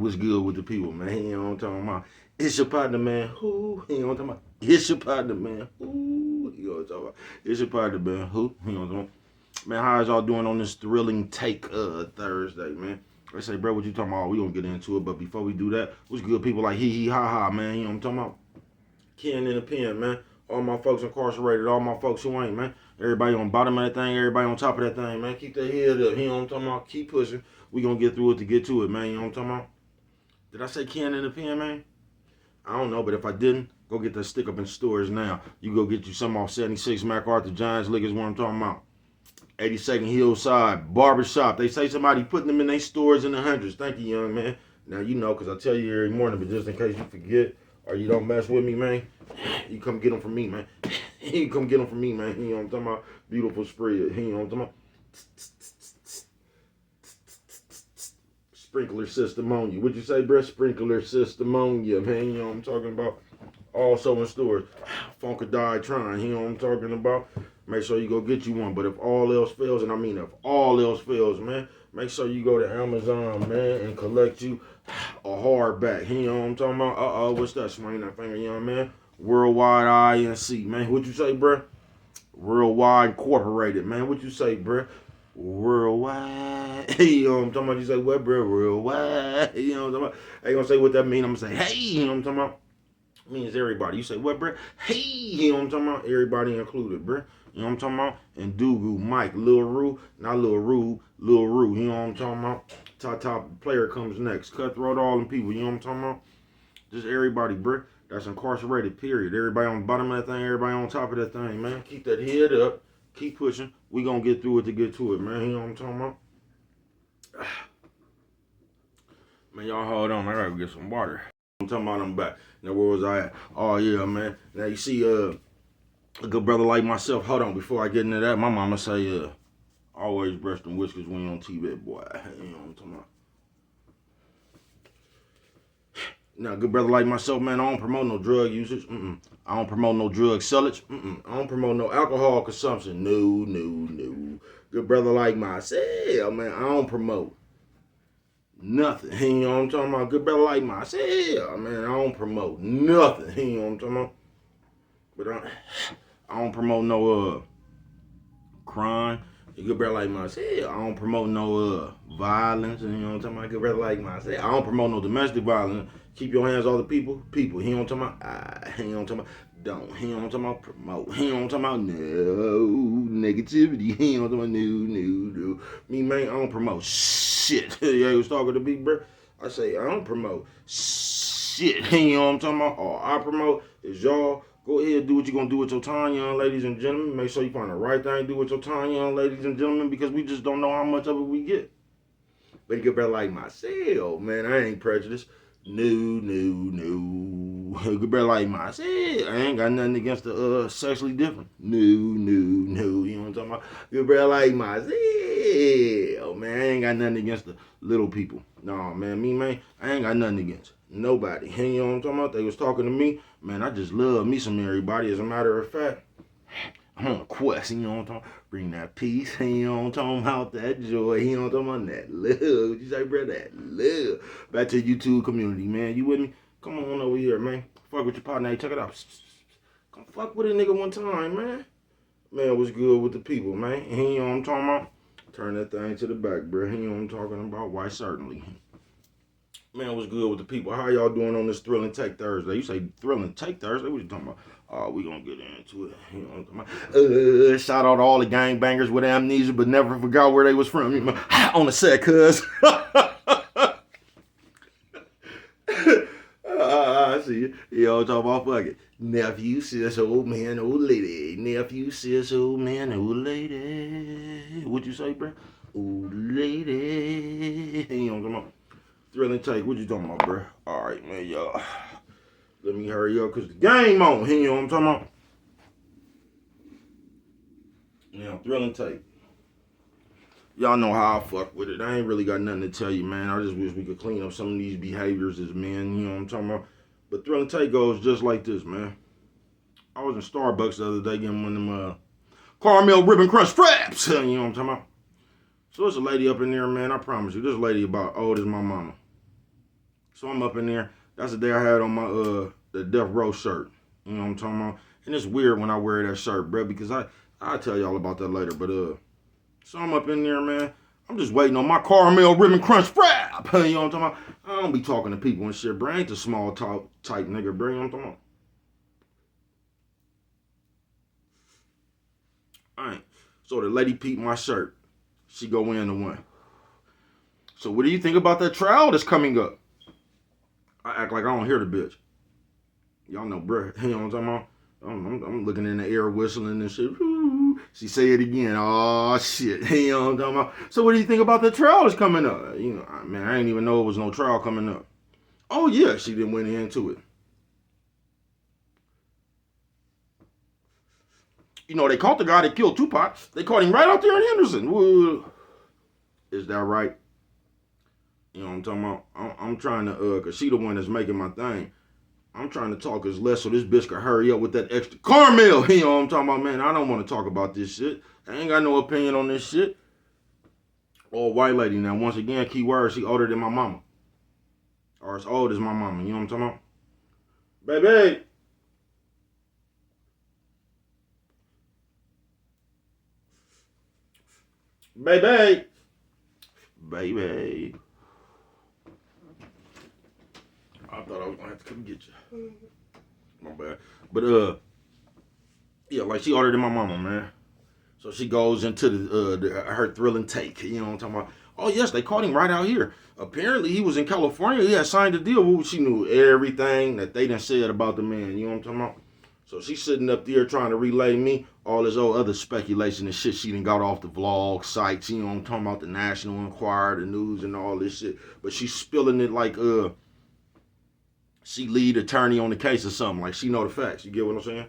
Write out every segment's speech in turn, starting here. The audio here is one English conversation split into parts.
what's good with the people, man? You know what I'm talking about? It's your partner, man. Who? You know what I'm talking about? It's your partner, man. Who? You know what I'm talking about? It's your partner, man. Who? You know what I'm talking about? Man, how is y'all doing on this thrilling take Thursday, man? I say, bro, what you talking about? We gonna get into it, but before we do that, what's good, people like hee hee ha ha, man? You know what I'm talking about? Ken in the pen, man. All my folks incarcerated, all my folks who ain't, man. Everybody on the bottom of that thing, everybody on top of that thing, man. Keep that head up. You know what I'm talking about? Keep pushing. We gonna get through it to get to it, man. You know what I'm talking about? Did I say Ken in the pen, man? I don't know, but if I didn't, go get that stick up in stores now. You go get you some off 76 MacArthur Giants League is what I'm talking about. 82nd Hillside Barbershop. They say somebody putting them in their stores in the hundreds. Thank you, young man. Now you know, because I tell you every morning, but just in case you forget or you don't mess with me, man, you come get them from me, man. You come get them from me, man. You know what I'm talking about? Beautiful spread. You know what I'm talking about? Sprinkler system on you. What'd you say, bro? Sprinkler system on you, man. You know what I'm talking about? Also in stores. Funkadelic Trying. You know what I'm talking about? Make sure you go get you one. But if all else fails, and I mean if all else fails, man, make sure you go to Amazon, man, and collect you a hardback. You know what I'm talking about? What's that? Swing that finger, young man. Worldwide INC, man. What you say, bruh? Worldwide Incorporated, man. What you say, bruh? Worldwide. You know what I'm talking about? You say, what, bruh? Worldwide. You know what I'm talking about? I ain't gonna say what that mean. I'm gonna say, hey. You know what I'm talking about? It means everybody. You say, what, bruh? Hey. You know what I'm talking about? Everybody included, bruh. You know what I'm talking about? And Dugu, Mike, Lil Rue, not Lil Rue, Lil Rue. You know what I'm talking about? Top player comes next. Cutthroat, all them people. You know what I'm talking about? Just everybody, bruh. That's incarcerated, period. Everybody on the bottom of that thing, everybody on top of that thing, man. Keep that head up. Keep pushing. We gonna get through it to get to it, man. You know what I'm talking about? Man, y'all hold on. I gotta get some water. I'm talking about I'm back. Now, where was I at? Oh, yeah, man. Now, you see, a good brother like myself. Hold on. Before I get into that, my mama say, always brush them whiskers when you on TV, boy. You know what I'm talking about? Now, good brother like myself, man, I don't promote no drug usage. I don't promote no drug sellage. I don't promote no alcohol consumption. No. Good brother like myself, man, I don't promote nothing. You know what I'm talking about? Good brother like myself, man, I don't promote nothing. You know what I'm talking about? But I don't promote no crime. A good brother like myself, I don't promote no violence. You know what I'm talking about? Good brother like myself, I don't promote no domestic violence. Keep your hands off the people. He know what I'm talking about? He know what I'm talking about? Don't. He know what I'm talking about? Promote. He know what I'm talking about? No. Negativity. He know what I'm talking about? No. Me, man, I don't promote shit. Yeah, he was talking to Big Bro. I say, I don't promote shit. You know what I'm talking about? All I promote is y'all go ahead and do what you're going to do with your time, young ladies and gentlemen. Make sure you find the right thing to do with your time, young ladies and gentlemen, because we just don't know how much of it we get. But you get better like myself, man. I ain't prejudiced. No. Good brother like myself. I ain't got nothing against the sexually different. No. You know what I'm talking about? Good brother like myself. Man, I ain't got nothing against the little people. No, man, me, man, I ain't got nothing against nobody. You know what I'm talking about? They was talking to me. Man, I just love me some everybody. As a matter of fact, I'm on a quest, you know what I'm talking about? Bring that peace, you know what I'm talking about? That joy, you know what I'm talking about? That love. What you say, bro? That love. Back to the YouTube community, man. You with me? Come on over here, man. Fuck with your partner. Hey, check it out. Come fuck with a nigga one time, man. Man, what's good with the people, man? You know what I'm talking about? Turn that thing to the back, bro. You know what I'm talking about? Why, certainly. Man, what's good with the people? How y'all doing on this Thrilling Take Thursday? You say Thrilling Take Thursday? What you talking about? Oh, we gonna get into it. You know what I'm talking about? Shout out to all the gangbangers with amnesia, but never forgot where they was from. You know, on the set, cuz. I see you. Y'all talking about fuck it. Nephew, sis, old man, old lady. Nephew, sis, old man, old lady. What you say, bro? Old lady. You know what I'm talking about? Thrilling Take, what you talking about, bro? All right, man, y'all. Let me hurry up, because the game on. You know what I'm talking about? Now, Thrilling Take. Y'all know how I fuck with it. I ain't really got nothing to tell you, man. I just wish we could clean up some of these behaviors as men. You know what I'm talking about? But Thrilling Take goes just like this, man. I was in Starbucks the other day getting one of them caramel ribbon crunch fraps. You know what I'm talking about? So there's a lady up in there, man. I promise you, this lady about old as my mama. So I'm up in there. That's the day I had on my the Death Row shirt. You know what I'm talking about? And it's weird when I wear that shirt, bro, because I'll tell y'all about that later. But so I'm up in there, man. I'm just waiting on my caramel ribbon crunch frap. You know what I'm talking about? I don't be talking to people and shit, bro. I ain't the small talk type nigga, bro. You know what I'm talking about? Alright. So the lady peeped my shirt. She go in the one. So what do you think about that trial that's coming up? I act like I don't hear the bitch. Y'all know, bruh. You know what I'm talking about? I'm looking in the air whistling and shit. She say it again. Oh shit. You know what I'm talking about? So what do you think about the trial that's coming up? You know, man, I didn't even know it was no trial coming up. Oh yeah, she didn't went into it. You know, they caught the guy that killed Tupac. They caught him right out there in Henderson. Woo. Is that right? You know what I'm talking about? I'm trying to, cause she the one that's making my thing. I'm trying to talk as less so this bitch can hurry up with that extra caramel. You know what I'm talking about, man? I don't want to talk about this shit. I ain't got no opinion on this shit. Old white lady now, once again, key word, she older than my mama. Or as old as my mama, you know what I'm talking about? Baby! Baby! Baby. I thought I was gonna have to come get you. My bad. But yeah, like she older than my mama, man. So she goes into her thrilling take. You know what I'm talking about? Oh yes, they caught him right out here. Apparently he was in California. He had signed a deal. She knew everything that they done said about the man. You know what I'm talking about? So she's sitting up there trying to relay me all this old other speculation and shit she done got off the vlog sites. You know what I'm talking about? The National Enquirer, the news, and all this shit. But she's spilling it like she lead attorney on the case or something. Like she know the facts. You get what I'm saying?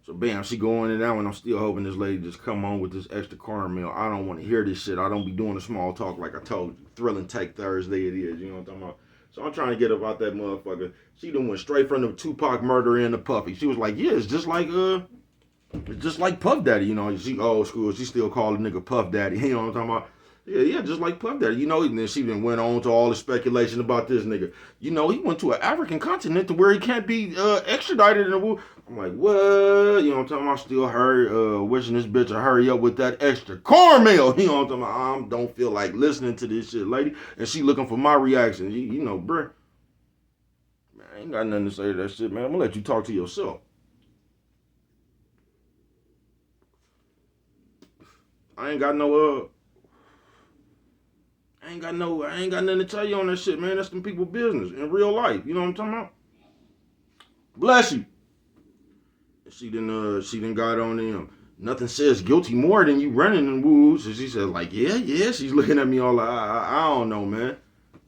So bam, she going in now, and I'm still hoping this lady just come on with this extra caramel. I don't want to hear this shit. I don't be doing the small talk like I told you. Thrilling Take Thursday it is. You know what I'm talking about? So I'm trying to get about that motherfucker. She done went straight from the Tupac murder in the Puffy. She was like, yeah, it's just like Puff Daddy. You know, she old school. She still call the nigga Puff Daddy. You know what I'm talking about? Yeah, just like Puff Daddy. You know, and then she then went on to all the speculation about this nigga. You know, he went to an African continent to where he can't be extradited. I'm like, what? You know what I'm talking about? Still wishing this bitch to hurry up with that extra caramel. You know what I'm talking about? I don't feel like listening to this shit, lady. And she looking for my reaction. You know, bruh. Man, I ain't got nothing to say to that shit, man. I'm gonna let you talk to yourself. I ain't got no I ain't got nothing to tell you on that shit, man. That's them people business in real life. You know what I'm talking about? Bless you. She done got on them. Nothing says guilty more than you running in woods. And she said, like, yeah. She's looking at me all like, I don't know, man.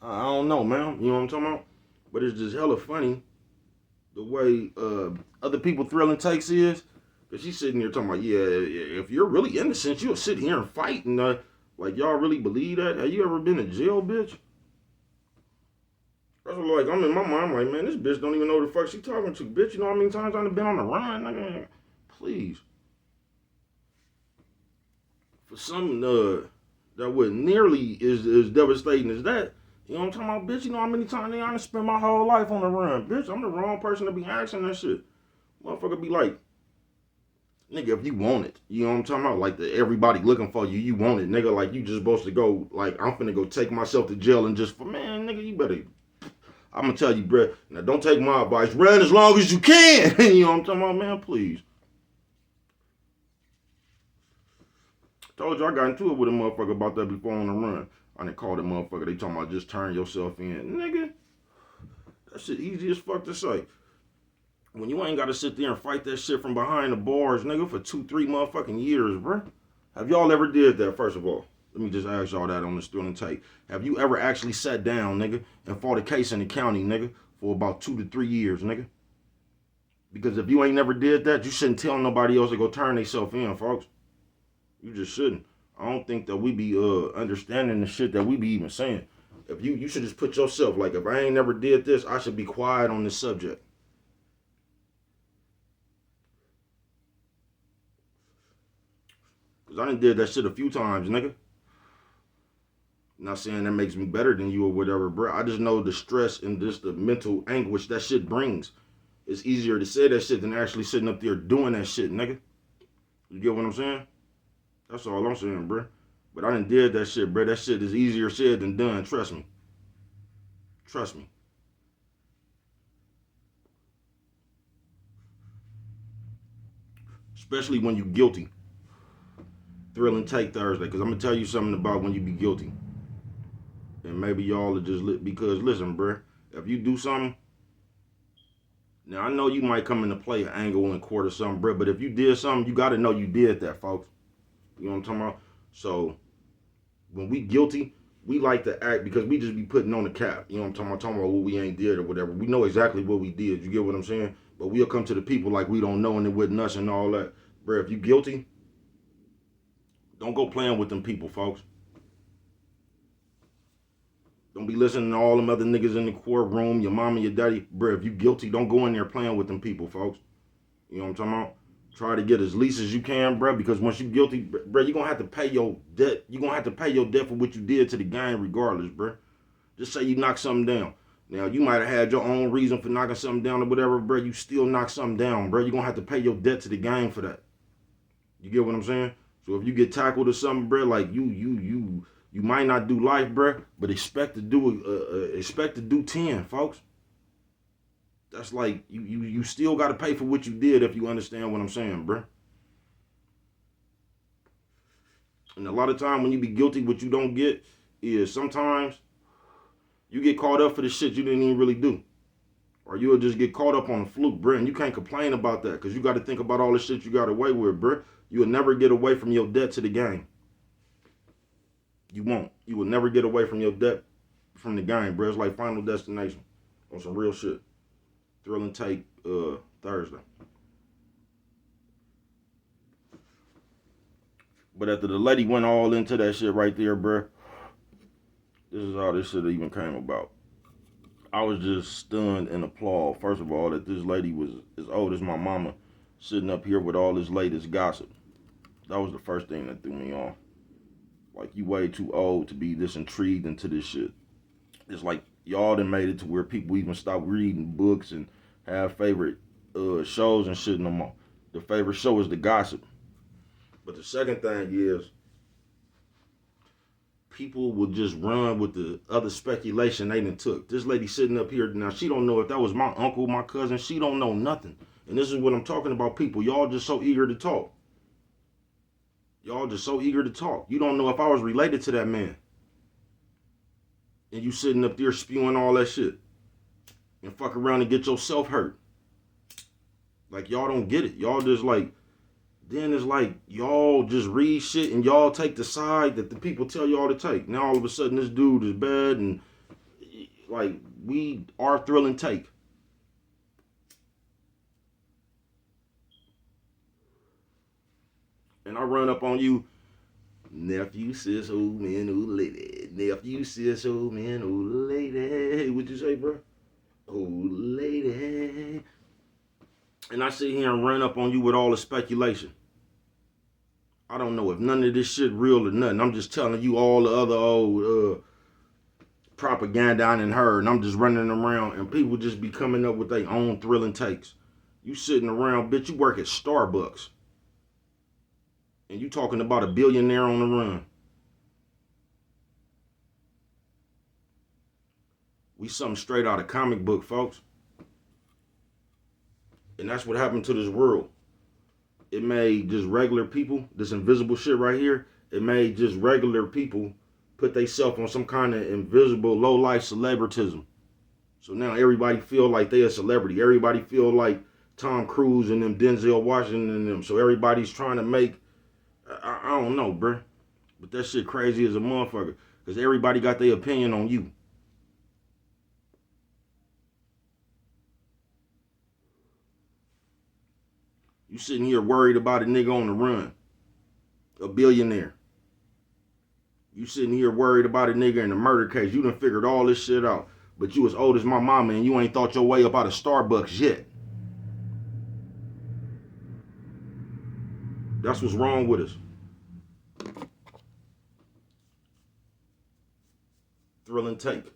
I don't know, man. You know what I'm talking about? But it's just hella funny the way other people thrilling takes is. Cause she's sitting here talking about, yeah, if you're really innocent, you'll sit here and fight and like y'all really believe that? Have you ever been in jail, bitch? That's what, like, I'm in my mind, like, man, this bitch don't even know the fuck she talking to, bitch. You know how many times I've been on the run, nigga? Please. For something that would nearly as devastating as that, you know what I'm talking about, bitch? You know how many times I done spent my whole life on the run, bitch? I'm the wrong person to be asking that shit. Motherfucker be like, nigga, if you want it, you know what I'm talking about? Like, everybody looking for you, you want it, nigga. Like, you just supposed to go, like, I'm finna go take myself to jail and just, man, nigga, you better. I'm gonna tell you, bruh, now don't take my advice. Run as long as you can. You know what I'm talking about, man? Please. Told you I got into it with a motherfucker about that before on the run. I didn't call that motherfucker. They talking about just turn yourself in. Nigga, that shit easy as fuck to say. When you ain't gotta sit there and fight that shit from behind the bars, nigga, for 2-3 motherfucking years, bruh. Have y'all ever did that, first of all? Let me just ask y'all that on the student tape. Have you ever actually sat down, nigga, and fought a case in the county, nigga, for about 2 to 3 years, nigga? Because if you ain't never did that, you shouldn't tell nobody else to go turn themselves in, folks. You just shouldn't. I don't think that we be understanding the shit that we be even saying. If you should just put yourself, like, if I ain't never did this, I should be quiet on this subject. Cause I done did that shit a few times, nigga. Not saying that makes me better than you or whatever, bro. I just know the stress and just the mental anguish that shit brings. It's easier to say that shit than actually sitting up there doing that shit, nigga. You get what I'm saying? That's all I'm saying, bro. But I done did that shit, bro. That shit is easier said than done. Trust me. Trust me. Especially when you guilty. Thrill and take Thursday. Because I'm going to tell you something about when you be guilty. And maybe y'all are just because, listen, bro. If you do something, now I know you might come into play an angle in court or something, bro. But if you did something, you got to know you did that, folks. You know what I'm talking about? So when we guilty, we like to act because we just be putting on the cap. You know what I'm talking about what we ain't did or whatever. We know exactly what we did. You get what I'm saying? But we'll come to the people like we don't know and it with us and all that. Bro, if you guilty, don't go playing with them people, folks. Don't be listening to all them other niggas in the courtroom, your mama, your daddy. Bro, if you guilty, don't go in there playing with them people, folks. You know what I'm talking about? Try to get as least as you can, bro, because once you guilty, bro, you're going to have to pay your debt. You're going to have to pay your debt for what you did to the gang regardless, bro. Just say you knock something down. Now, you might have had your own reason for knocking something down or whatever, bro. You still knock something down, bro. You're going to have to pay your debt to the gang for that. You get what I'm saying? So if you get tackled or something, bro, like you might not do life, bro, but expect to do 10, folks. That's like you still got to pay for what you did if you understand what I'm saying, bro. And a lot of time when you be guilty, what you don't get is sometimes you get caught up for the shit you didn't even really do. Or you'll just get caught up on a fluke, bro. And you can't complain about that because you got to think about all the shit you got away with, bro. You will never get away from your debt to the gang. You won't. You will never get away from your debt from the gang, bro. It's like Final Destination on some real shit. Thrill and take Thursday. But after the lady went all into that shit right there, bro, this is how this shit even came about. I was just stunned and applaud, first of all, that this lady was as old as my mama, sitting up here with all this latest gossip. That was the first thing that threw me off. Like, you way too old to be this intrigued into this shit. It's like y'all done made it to where people even stop reading books and have favorite shows and shit no more. The favorite show is the gossip. But the second thing is, people will just run with the other speculation they done took. This lady sitting up here, now she don't know if that was my uncle, my cousin. She don't know nothing. And this is what I'm talking about, people. Y'all just so eager to talk. Y'all just so eager to talk. You don't know if I was related to that man. And you sitting up there spewing all that shit. And fuck around and get yourself hurt. Like, y'all don't get it. Y'all just like, then it's like y'all just read shit and y'all take the side that the people tell y'all to take. Now all of a sudden this dude is bad and like we are thrill and take. And I run up on you, nephew, sis, old man, old lady. Nephew, sis, old man, old lady. What'd you say, bro? Old lady. And I sit here and run up on you with all the speculation. I don't know if none of this shit real or nothing. I'm just telling you all the other old propaganda I done heard. And I'm just running around and people just be coming up with their own thrilling takes. You sitting around, bitch, you work at Starbucks. And you talking about a billionaire on the run. We something straight out of comic book, folks. And that's what happened to this world. It made just regular people, this invisible shit right here, it made just regular people put themselves on some kind of invisible low-life celebritism. So now everybody feel like they a celebrity. Everybody feel like Tom Cruise and them, Denzel Washington and them. So everybody's trying to make, I don't know, bruh. But that shit crazy as a motherfucker. Because everybody got their opinion on you. You sitting here worried about a nigga on the run. A billionaire. You sitting here worried about a nigga in a murder case. You done figured all this shit out. But you as old as my mama and you ain't thought your way up out of Starbucks yet. That's what's wrong with us. Thrill and Take.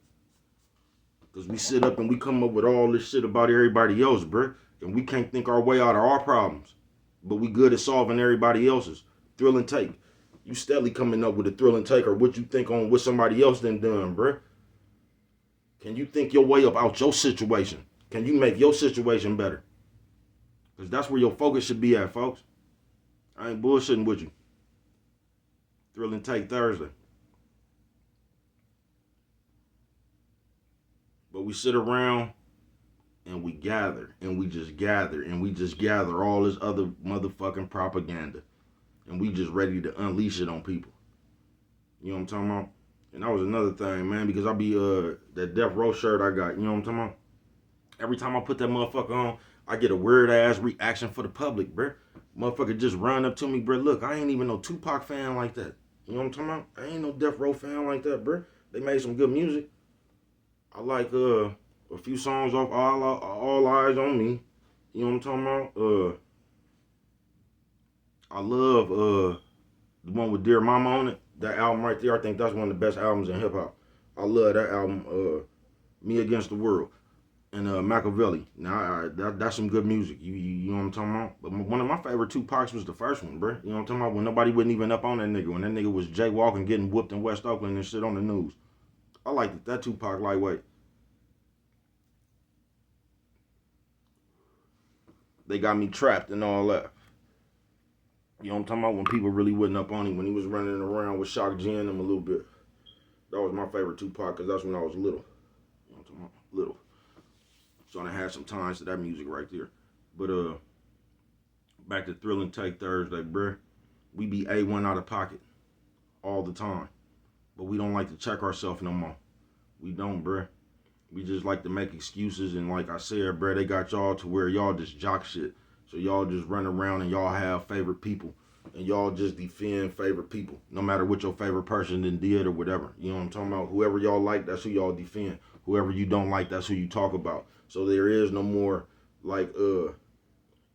Because we sit up and we come up with all this shit about everybody else, bruh. And we can't think our way out of our problems. But we good at solving everybody else's. Thrill and Take. You steadily coming up with a thrill and take or what you think on what somebody else done done, bruh. Can you think your way up out your situation? Can you make your situation better? Because that's where your focus should be at, folks. I ain't bullshitting with you. Thrill and Take Thursday. But we sit around and we gather and we just gather and we just gather all this other motherfucking propaganda. And we just ready to unleash it on people. You know what I'm talking about? And that was another thing, man, because I be, that Death Row shirt I got, you know what I'm talking about? Every time I put that motherfucker on, I get a weird-ass reaction for the public, bruh. Motherfucker just run up to me, bruh. Look, I ain't even no Tupac fan like that. You know what I'm talking about? I ain't no Death Row fan like that, bruh. They made some good music. I like, a few songs off All Eyes on Me. You know what I'm talking about? I love, the one with Dear Mama on it. That album right there, I think that's one of the best albums in hip-hop. I love that album, Me Against the World, and Machiavelli. Now, that's some good music. You know what I'm talking about? But one of my favorite Tupacs was the first one, bro. You know what I'm talking about? When nobody wasn't even up on that nigga. When that nigga was jaywalking, getting whooped in West Oakland and shit on the news. I liked that Tupac lightweight. They got me trapped and all that. You know what I'm talking about? When people really wasn't up on him, when he was running around with Shock G in him a little bit. That was my favorite Tupac because that's when I was little. You know what I'm talking about? Little. So I had some times to that music right there. But back to Thrill and Take Thursday, bruh. We be A1 out of pocket all the time. But we don't like to check ourselves no more. We don't, bruh. We just like to make excuses, and like I said, bruh, they got y'all to where y'all just jock shit. So y'all just run around and y'all have favorite people. And y'all just defend favorite people. No matter what your favorite person then did or whatever. You know what I'm talking about? Whoever y'all like, that's who y'all defend. Whoever you don't like, that's who you talk about. So there is no more, like,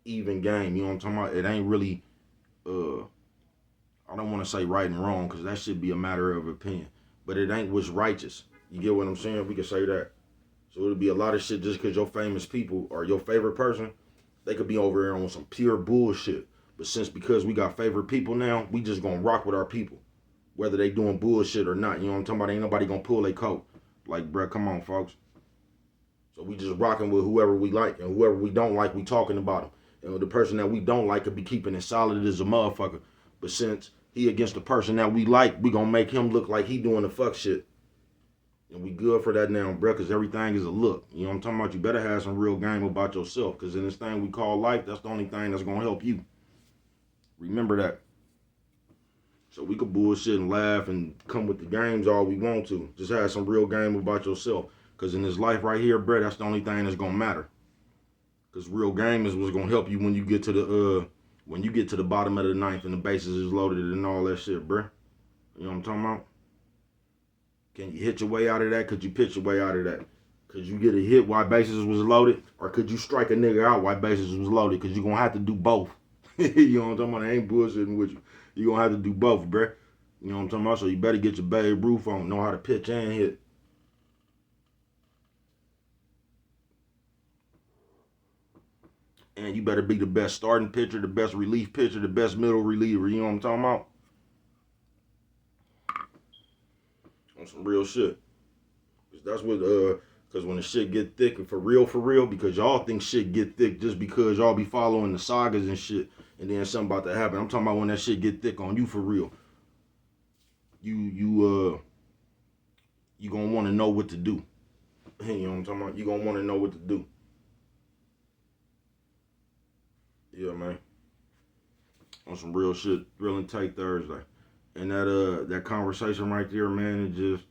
even game. You know what I'm talking about? It ain't really, I don't want to say right and wrong, because that should be a matter of opinion. But it ain't what's righteous. You get what I'm saying? We can say that. So it'll be a lot of shit just because your famous people or your favorite person, they could be over here on some pure bullshit. But because we got favorite people now, we just gonna rock with our people. Whether they doing bullshit or not. You know what I'm talking about? Ain't nobody gonna pull their coat. Like, bruh, come on, folks. So we just rocking with whoever we like. And whoever we don't like, we talking about them. And the person that we don't like could be keeping it solid as a motherfucker. But since he against the person that we like, we gonna make him look like he doing the fuck shit. And we good for that now, bruh, because everything is a look. You know what I'm talking about? You better have some real game about yourself, because in this thing we call life, that's the only thing that's going to help you. Remember that. So we could bullshit and laugh and come with the games all we want to. Just have some real game about yourself. Because in this life right here, bruh, that's the only thing that's going to matter. Because real game is what's going to help you when you get to the bottom of the ninth and the bases is loaded and all that shit, bruh. You know what I'm talking about? Can you hit your way out of that? Could you pitch your way out of that? Could you get a hit while bases was loaded? Or could you strike a nigga out while bases was loaded? Because you're going to have to do both. You know what I'm talking about? I ain't bullshitting with you. You're going to have to do both, bruh. You know what I'm talking about? So you better get your Babe Ruth on. Know how to pitch and hit. And you better be the best starting pitcher, the best relief pitcher, the best middle reliever. You know what I'm talking about? On some real shit. That's what, because when the shit get thick, and for real, because y'all think shit get thick just because y'all be following the sagas and shit, and then something about to happen. I'm talking about when that shit get thick on you for real. You gonna want to know what to do. You know what I'm talking about? You gonna want to know what to do. Yeah, man. On some real shit, Thrill and Take Thursday. And that conversation right there, man, it just,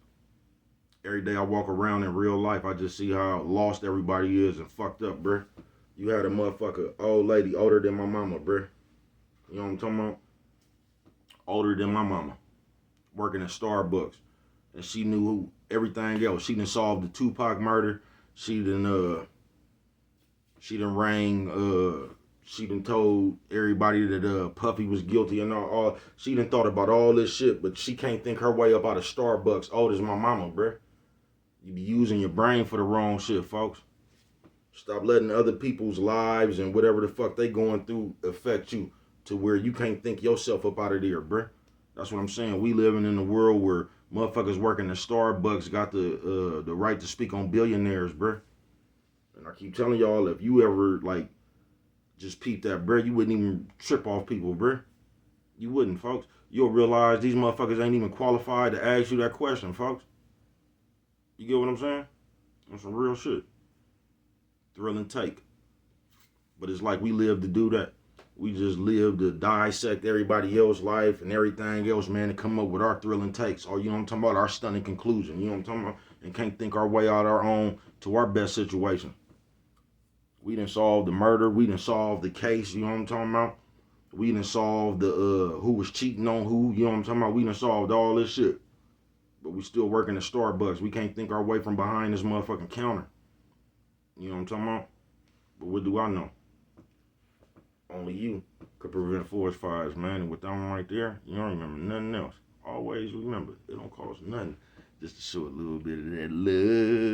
every day I walk around in real life, I just see how lost everybody is and fucked up, bruh. You had a motherfucker, old lady, older than my mama, bruh. You know what I'm talking about? Older than my mama. Working at Starbucks. And she knew everything else. She done solved the Tupac murder. She done told everybody that Puffy was guilty and she done thought about all this shit, but she can't think her way up out of Starbucks, old as my mama, bruh. You be using your brain for the wrong shit, folks. Stop letting other people's lives and whatever the fuck they going through affect you to where you can't think yourself up out of there, bruh. That's what I'm saying. We living in a world where motherfuckers working at Starbucks got the right to speak on billionaires, bruh. And I keep telling y'all, if you ever like just peep that, bruh, you wouldn't even trip off people, bruh. You wouldn't, folks. You'll realize these motherfuckers ain't even qualified to ask you that question, folks. You get what I'm saying? That's some real shit. Thrill and take. But it's like we live to do that. We just live to dissect everybody else's life and everything else, man, and come up with our thrilling takes. Or, you know what I'm talking about? Our stunning conclusion. You know what I'm talking about? And can't think our way out our own to our best situation. We done solved the murder. We done solved the case. You know what I'm talking about? We done solved the who was cheating on who. You know what I'm talking about? We done solved all this shit. But we still working at Starbucks. We can't think our way from behind this motherfucking counter. You know what I'm talking about? But what do I know? Only you could prevent forest fires, man. And with that one right there, you don't remember nothing else. Always remember, it don't cost nothing just to show a little bit of that love.